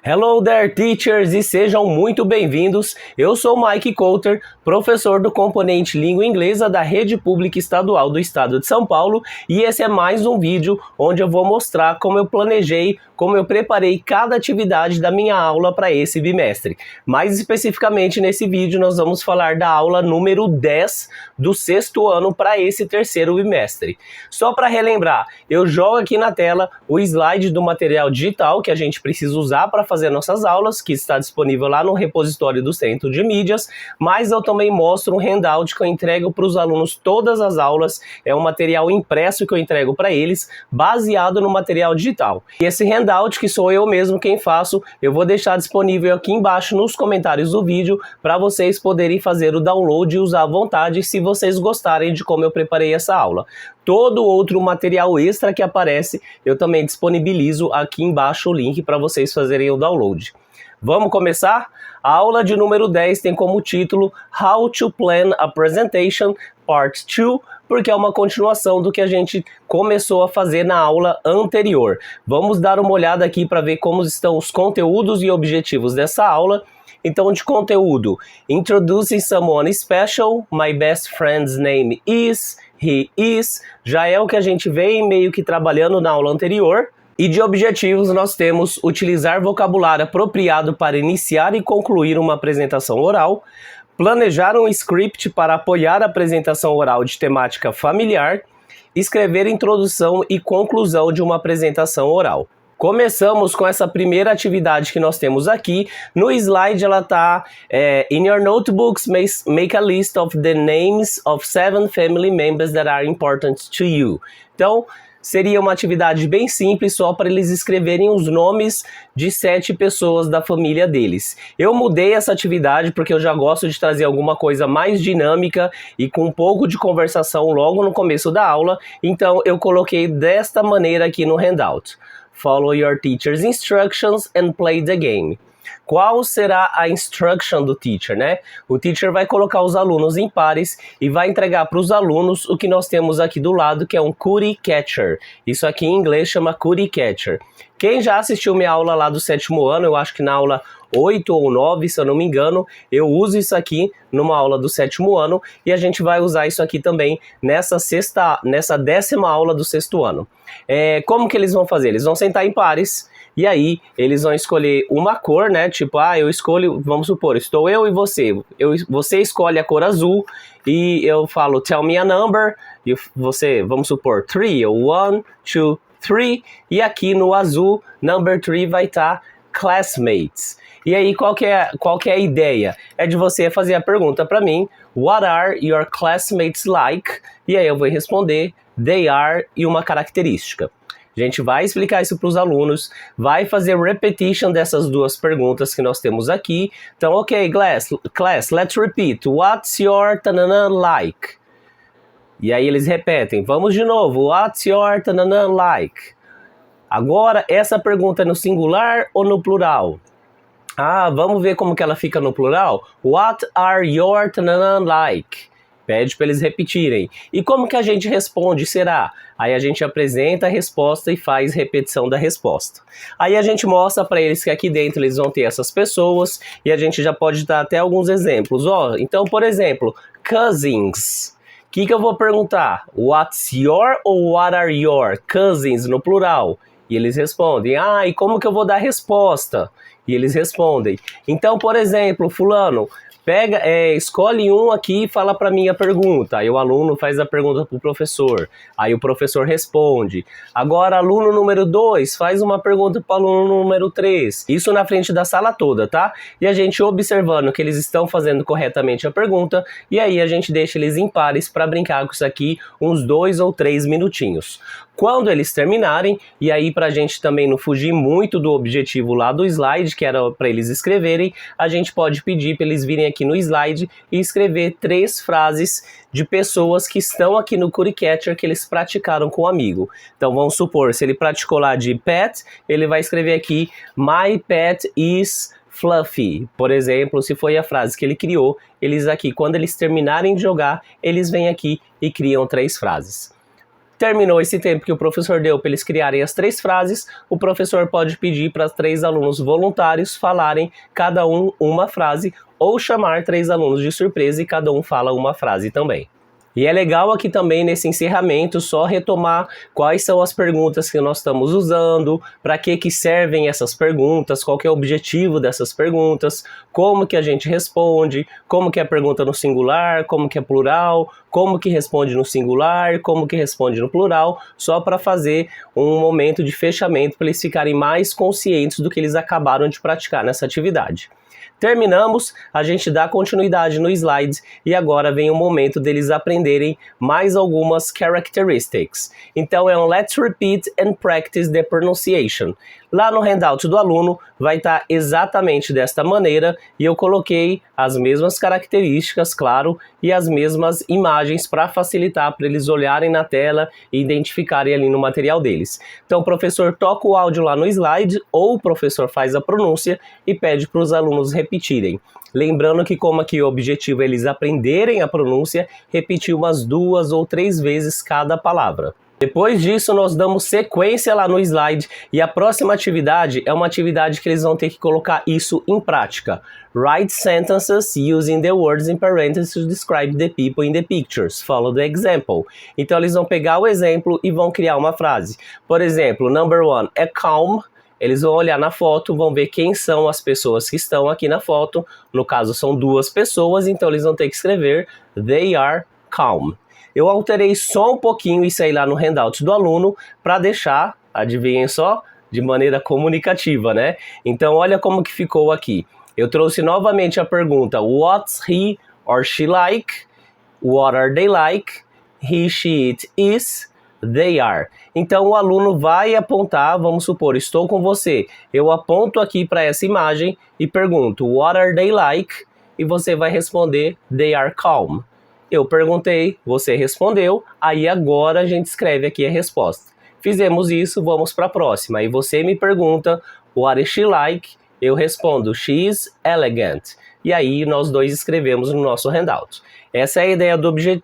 Hello there, teachers, e sejam muito bem-vindos. Eu sou Mike Coulter, professor do componente Língua Inglesa da Rede Pública Estadual do Estado de São Paulo, e esse é mais um vídeo onde eu vou mostrar como eu planejei, como eu preparei cada atividade da minha aula para esse bimestre. Mais especificamente nesse vídeo nós vamos falar da aula número 10 do sexto ano para esse terceiro bimestre. Só para relembrar, eu jogo aqui na tela o slide do material digital que a gente precisa usar para fazer nossas aulas, que está disponível lá no repositório do Centro de Mídias, mas eu também mostro um handout que eu entrego para os alunos todas as aulas, é um material impresso que eu entrego para eles, baseado no material digital. E esse handout, que sou eu mesmo quem faço, eu vou deixar disponível aqui embaixo nos comentários do vídeo, para vocês poderem fazer o download e usar à vontade, se vocês gostarem de como eu preparei essa aula. Todo outro material extra que aparece, eu também disponibilizo aqui embaixo o link para vocês fazerem o download. Vamos começar? A aula de número 10 tem como título How to Plan a Presentation Part 2, porque é uma continuação do que a gente começou a fazer na aula anterior. Vamos dar uma olhada aqui para ver como estão os conteúdos e objetivos dessa aula. Então, de conteúdo, Introducing someone special, my best friend's name is, he is, já é o que a gente vem meio que trabalhando na aula anterior. E de objetivos nós temos utilizar vocabulário apropriado para iniciar e concluir uma apresentação oral, planejar um script para apoiar a apresentação oral de temática familiar, escrever introdução e conclusão de uma apresentação oral. Começamos com essa primeira atividade que nós temos aqui. No slide ela está In your notebooks, make a list of the names of 7 family members that are important to you. Então, seria uma atividade bem simples, só para eles escreverem os nomes de 7 pessoas da família deles. Eu mudei essa atividade porque eu já gosto de trazer alguma coisa mais dinâmica e com um pouco de conversação logo no começo da aula, então eu coloquei desta maneira aqui no handout. Follow your teacher's instructions and play the game. Qual será a instruction do teacher, né? O teacher vai colocar os alunos em pares e vai entregar para os alunos o que nós temos aqui do lado, que é um cookie catcher. Isso aqui em inglês chama cookie catcher. Quem já assistiu minha aula lá do sétimo ano, eu acho que na aula 8 ou 9, se eu não me engano, eu uso isso aqui numa aula do sétimo ano e a gente vai usar isso aqui também nessa 10ª aula do sexto ano. Como que eles vão fazer? Eles vão sentar em pares e aí eles vão escolher uma cor, né? Tipo, eu escolho, vamos supor, estou eu e você. Você escolhe a cor azul e eu falo, tell me a number, e você, vamos supor, 3, ou 1, 2, 3, e aqui no azul, number 3 vai estar classmates. E aí, qual que é a ideia? É de você fazer a pergunta para mim, what are your classmates like? E aí eu vou responder, they are, e uma característica. A gente vai explicar isso para os alunos, vai fazer repetition dessas duas perguntas que nós temos aqui. Então, ok, class, let's repeat. What's your tanana like? E aí eles repetem. Vamos de novo. What's your tanana like? Agora, essa pergunta é no singular ou no plural? Vamos ver como que ela fica no plural? What are your tanana like? Pede para eles repetirem. E como que a gente responde, será? Aí a gente apresenta a resposta e faz repetição da resposta. Aí a gente mostra para eles que aqui dentro eles vão ter essas pessoas e a gente já pode dar até alguns exemplos. Então, por exemplo, cousins. O que eu vou perguntar? What's your ou what are your? Cousins no plural. E eles respondem, e como que eu vou dar a resposta? E eles respondem. Então, por exemplo, fulano, escolhe um aqui e fala para mim a pergunta. Aí o aluno faz a pergunta para o professor. Aí o professor responde. Agora, aluno número 2 faz uma pergunta para o aluno número 3. Isso na frente da sala toda, tá? E a gente observando que eles estão fazendo corretamente a pergunta. E aí a gente deixa eles em pares para brincar com isso aqui uns 2 ou 3 minutinhos. Quando eles terminarem, e aí para a gente também não fugir muito do objetivo lá do slide, que era para eles escreverem, a gente pode pedir para eles virem aqui no slide e escrever 3 frases de pessoas que estão aqui no cookie catcher que eles praticaram com o amigo. Então vamos supor, se ele praticou lá de pet, ele vai escrever aqui, my pet is Fluffy. Por exemplo, se foi a frase que ele criou, eles aqui, quando eles terminarem de jogar, eles vêm aqui e criam 3 frases. Terminou esse tempo que o professor deu para eles criarem as 3 frases, o professor pode pedir para 3 alunos voluntários falarem cada um uma frase ou chamar 3 alunos de surpresa e cada um fala uma frase também. E é legal aqui também nesse encerramento só retomar quais são as perguntas que nós estamos usando, para que servem essas perguntas, qual que é o objetivo dessas perguntas, como que a gente responde, como que é a pergunta no singular, como que é plural, como que responde no singular, como que responde no plural, só para fazer um momento de fechamento para eles ficarem mais conscientes do que eles acabaram de praticar nessa atividade. Terminamos, a gente dá continuidade no slide e agora vem o momento deles aprenderem mais algumas characteristics. Então é um let's repeat and practice the pronunciation. Lá no handout do aluno vai estar exatamente desta maneira e eu coloquei as mesmas características, claro, e as mesmas imagens para facilitar para eles olharem na tela e identificarem ali no material deles. Então o professor toca o áudio lá no slide ou o professor faz a pronúncia e pede para os alunos repetirem. Lembrando que como aqui o objetivo é eles aprenderem a pronúncia, repetir umas 2 ou 3 vezes cada palavra. Depois disso, nós damos sequência lá no slide e a próxima atividade é uma atividade que eles vão ter que colocar isso em prática. Write sentences using the words in parentheses to describe the people in the pictures. Follow the example. Então, eles vão pegar o exemplo e vão criar uma frase. Por exemplo, number 1 é calm. Eles vão olhar na foto, vão ver quem são as pessoas que estão aqui na foto. No caso, são 2 pessoas, então eles vão ter que escrever they are calm. Eu alterei só um pouquinho isso aí lá no handout do aluno para deixar, adivinhem só, de maneira comunicativa, né? Então olha como que ficou aqui. Eu trouxe novamente a pergunta what's he or she like? What are they like? He, she, it, is, they are. Então o aluno vai apontar, vamos supor, estou com você. Eu aponto aqui para essa imagem e pergunto what are they like? E você vai responder they are calm. Eu perguntei, você respondeu, aí agora a gente escreve aqui a resposta. Fizemos isso, vamos para a próxima. Aí você me pergunta, what is she like? Eu respondo, she's elegant. E aí nós 2 escrevemos no nosso handout. Essa é a ideia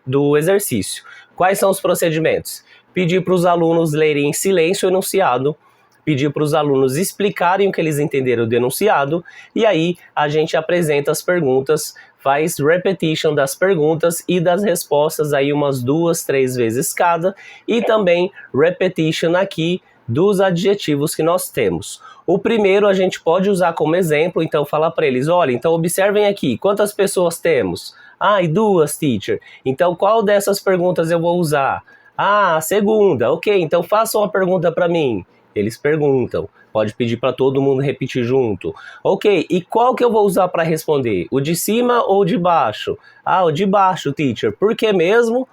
do exercício. Quais são os procedimentos? Pedir para os alunos lerem em silêncio o enunciado, pedir para os alunos explicarem o que eles entenderam do enunciado, e aí a gente apresenta as perguntas, faz repetition das perguntas e das respostas aí umas 2, 3 vezes cada, e também repetition aqui dos adjetivos que nós temos. O primeiro a gente pode usar como exemplo, então fala para eles, olha, então observem aqui, quantas pessoas temos? E 2, teacher. Então qual dessas perguntas eu vou usar? A segunda, ok, então façam uma pergunta para mim. Eles perguntam, pode pedir para todo mundo repetir junto. Ok, e qual que eu vou usar para responder? O de cima ou de baixo? O de baixo, teacher. Por que mesmo?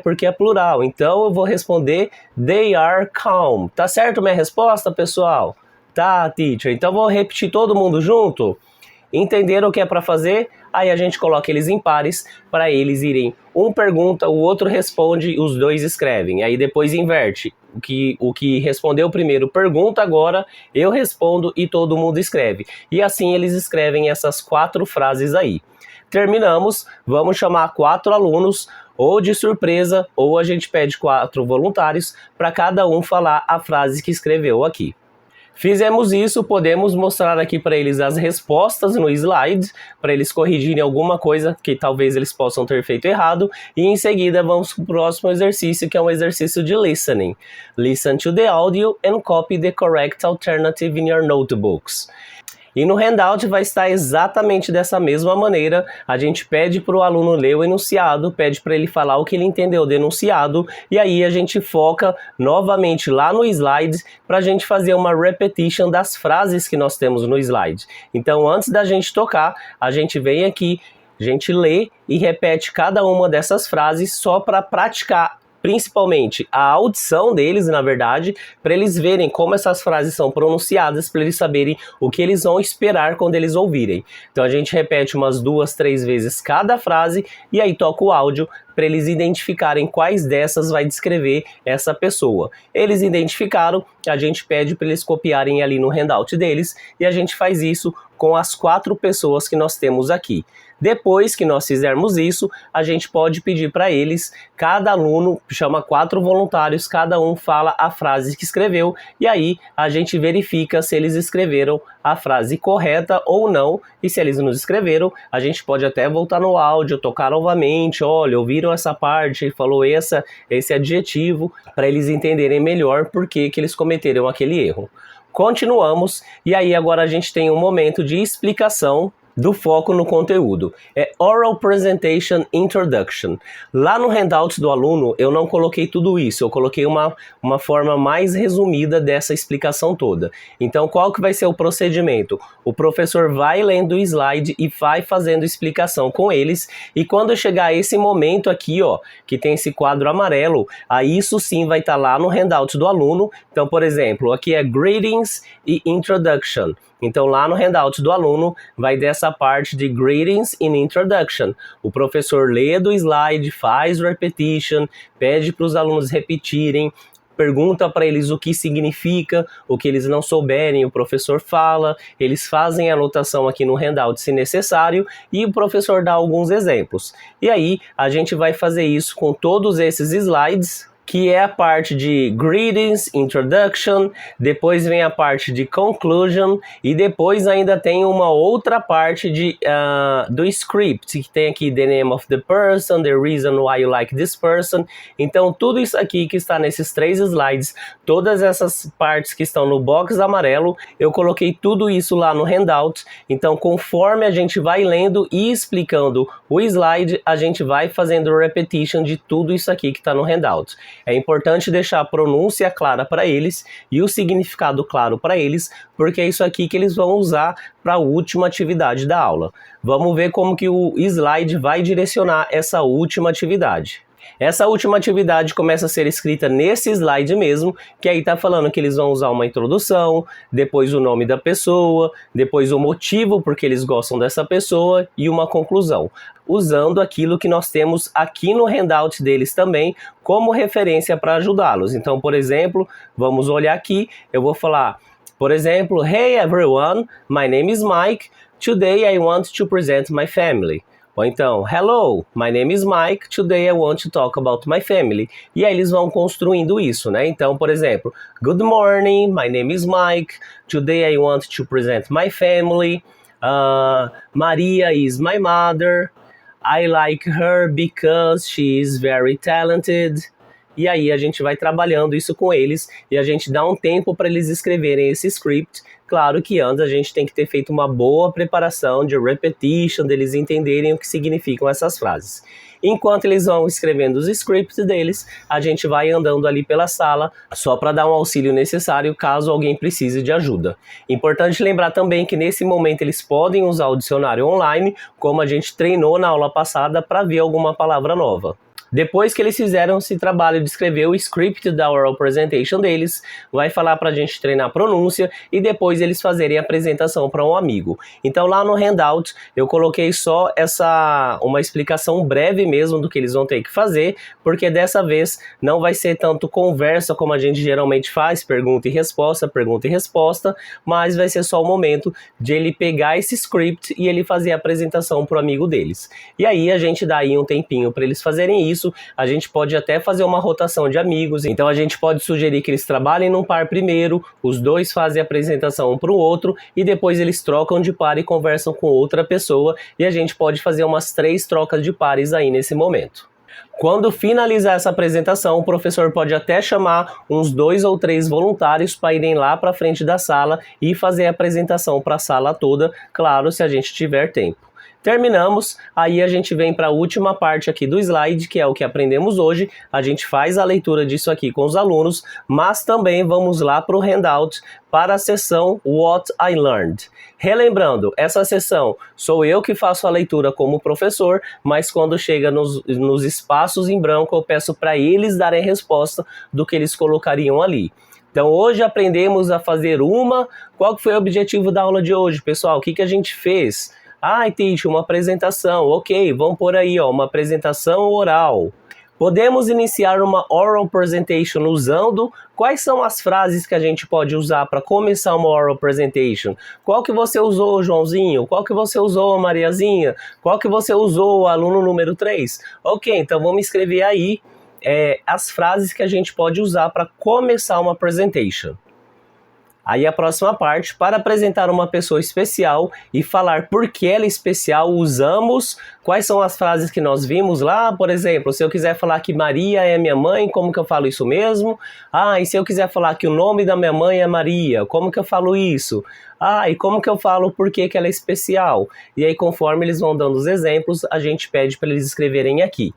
Porque é plural. Então eu vou responder they are calm. Tá certo minha resposta, pessoal? Tá, teacher. Então vou repetir todo mundo junto? Entenderam o que é para fazer? Aí a gente coloca eles em pares para eles irem. Um pergunta, o outro responde, os 2 escrevem. Aí depois inverte. O que respondeu primeiro pergunta agora, eu respondo e todo mundo escreve. E assim eles escrevem essas 4 frases aí. Terminamos, vamos chamar 4 alunos, ou de surpresa, ou a gente pede 4 voluntários para cada um falar a frase que escreveu aqui. Fizemos isso, podemos mostrar aqui para eles as respostas no slide, para eles corrigirem alguma coisa que talvez eles possam ter feito errado, e em seguida vamos para o próximo exercício, que é um exercício de listening. Listen to the audio and copy the correct alternative in your notebooks. E no handout vai estar exatamente dessa mesma maneira. A gente pede para o aluno ler o enunciado, pede para ele falar o que ele entendeu do enunciado, e aí a gente foca novamente lá no slide para a gente fazer uma repetition das frases que nós temos no slide. Então, antes da gente tocar, a gente vem aqui, a gente lê e repete cada uma dessas frases só para praticar principalmente a audição deles, na verdade, para eles verem como essas frases são pronunciadas, para eles saberem o que eles vão esperar quando eles ouvirem. Então a gente repete umas 2, 3 vezes cada frase e aí toca o áudio para eles identificarem quais dessas vai descrever essa pessoa. Eles identificaram, a gente pede para eles copiarem ali no handout deles e a gente faz isso com as 4 pessoas que nós temos aqui. Depois que nós fizermos isso, a gente pode pedir para eles, cada aluno chama 4 voluntários, cada um fala a frase que escreveu e aí a gente verifica se eles escreveram a frase correta ou não, e se eles não escreveram, a gente pode até voltar no áudio, tocar novamente, olha, ouviram essa parte, falou esse adjetivo, para eles entenderem melhor por que eles cometeram aquele erro. Continuamos, e aí agora a gente tem um momento de explicação do foco no conteúdo. É Oral Presentation Introduction. Lá no handout do aluno eu não coloquei tudo isso, eu coloquei uma forma mais resumida dessa explicação toda. Então qual que vai ser o procedimento? O professor vai lendo o slide e vai fazendo explicação com eles, e quando chegar esse momento aqui, ó, que tem esse quadro amarelo, aí isso sim vai estar lá no handout do aluno. Então, por exemplo, aqui é Greetings e Introduction. Então lá no handout do aluno vai dessa parte de Greetings and Introduction. O professor lê do slide, faz repetition, pede para os alunos repetirem, pergunta para eles o que significa, o que eles não souberem, o professor fala, eles fazem a anotação aqui no handout se necessário e o professor dá alguns exemplos. E aí a gente vai fazer isso com todos esses slides, que é a parte de Greetings, Introduction, depois vem a parte de Conclusion e depois ainda tem uma outra parte do script, que tem aqui the name of the person, the reason why you like this person. Então tudo isso aqui que está nesses 3 slides, todas essas partes que estão no box amarelo, eu coloquei tudo isso lá no handout. Então conforme a gente vai lendo e explicando o slide, a gente vai fazendo repetition de tudo isso aqui que está no handout. É importante deixar a pronúncia clara para eles e o significado claro para eles, porque é isso aqui que eles vão usar para a última atividade da aula. Vamos ver como que o slide vai direcionar essa última atividade. Essa última atividade começa a ser escrita nesse slide mesmo, que aí está falando que eles vão usar uma introdução, depois o nome da pessoa, depois o motivo porque eles gostam dessa pessoa e uma conclusão, usando aquilo que nós temos aqui no handout deles também como referência para ajudá-los. Então, por exemplo, vamos olhar aqui, eu vou falar, por exemplo, Hey everyone, my name is Mike, today I want to present my family. Ou então, hello, my name is Mike, today I want to talk about my family. E aí eles vão construindo isso, né? Então, por exemplo, good morning, my name is Mike, today I want to present my family. Maria is my mother, I like her because she is very talented. E aí a gente vai trabalhando isso com eles e a gente dá um tempo para eles escreverem esse script. Claro que antes a gente tem que ter feito uma boa preparação de repetition, deles entenderem o que significam essas frases. Enquanto eles vão escrevendo os scripts deles, a gente vai andando ali pela sala só para dar um auxílio necessário caso alguém precise de ajuda. Importante lembrar também que nesse momento eles podem usar o dicionário online, como a gente treinou na aula passada para ver alguma palavra nova. Depois que eles fizeram esse trabalho de escrever o script da oral presentation deles, vai falar para a gente treinar a pronúncia e depois eles fazerem a apresentação para um amigo. Então lá no handout eu coloquei só uma explicação breve mesmo do que eles vão ter que fazer, porque dessa vez não vai ser tanto conversa como a gente geralmente faz, pergunta e resposta, mas vai ser só o momento de ele pegar esse script e ele fazer a apresentação para o amigo deles. E aí a gente dá aí um tempinho para eles fazerem isso. A gente pode até fazer uma rotação de amigos, então a gente pode sugerir que eles trabalhem num par primeiro, os dois fazem a apresentação um para o outro e depois eles trocam de par e conversam com outra pessoa e a gente pode fazer umas 3 trocas de pares aí nesse momento. Quando finalizar essa apresentação, o professor pode até chamar uns 2 ou 3 voluntários para irem lá para frente da sala e fazer a apresentação para a sala toda, claro, se a gente tiver tempo. Terminamos, aí a gente vem para a última parte aqui do slide, que é o que aprendemos hoje. A gente faz a leitura disso aqui com os alunos, mas também vamos lá para o handout, para a sessão What I Learned. Relembrando, essa sessão sou eu que faço a leitura como professor, mas quando chega nos espaços em branco, eu peço para eles darem resposta do que eles colocariam ali. Então hoje aprendemos a fazer Qual foi o objetivo da aula de hoje, pessoal? O que a gente fez? Ai, teacher, uma apresentação. Ok, vamos por aí, ó, uma apresentação oral. Podemos iniciar uma oral presentation usando... Quais são as frases que a gente pode usar para começar uma oral presentation? Qual que você usou, Joãozinho? Qual que você usou, Mariazinha? Qual que você usou, aluno número 3? Ok, então vamos escrever aí as frases que a gente pode usar para começar uma presentation. Aí a próxima parte, para apresentar uma pessoa especial e falar por que ela é especial, usamos quais são as frases que nós vimos lá. Por exemplo, se eu quiser falar que Maria é minha mãe, como que eu falo isso mesmo? Ah, e se eu quiser falar que o nome da minha mãe é Maria, como que eu falo isso? Ah, e como que eu falo por que ela é especial? E aí, conforme eles vão dando os exemplos, a gente pede para eles escreverem aqui.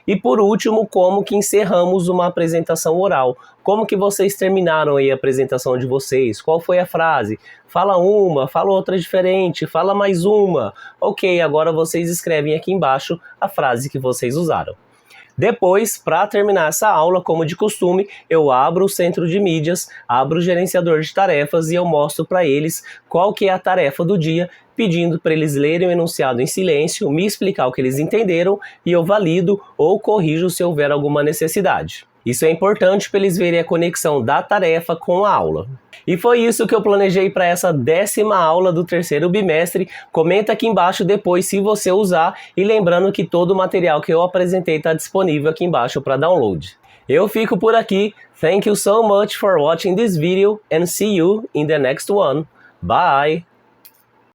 E por último, como que encerramos uma apresentação oral? Como que vocês terminaram aí a apresentação de vocês? Qual foi a frase? Fala uma, fala outra diferente, fala mais uma. Ok, agora vocês escrevem aqui embaixo a frase que vocês usaram. Depois, para terminar essa aula, como de costume, eu abro o centro de mídias, abro o gerenciador de tarefas e eu mostro para eles qual que é a tarefa do dia, pedindo para eles lerem o enunciado em silêncio, me explicar o que eles entenderam e eu valido ou corrijo se houver alguma necessidade. Isso é importante para eles verem a conexão da tarefa com a aula. E foi isso que eu planejei para essa 10ª aula do 3º bimestre. Comenta aqui embaixo depois se você usar e lembrando que todo o material que eu apresentei está disponível aqui embaixo para download. Eu fico por aqui. Thank you so much for watching this video and see you in the next one. Bye!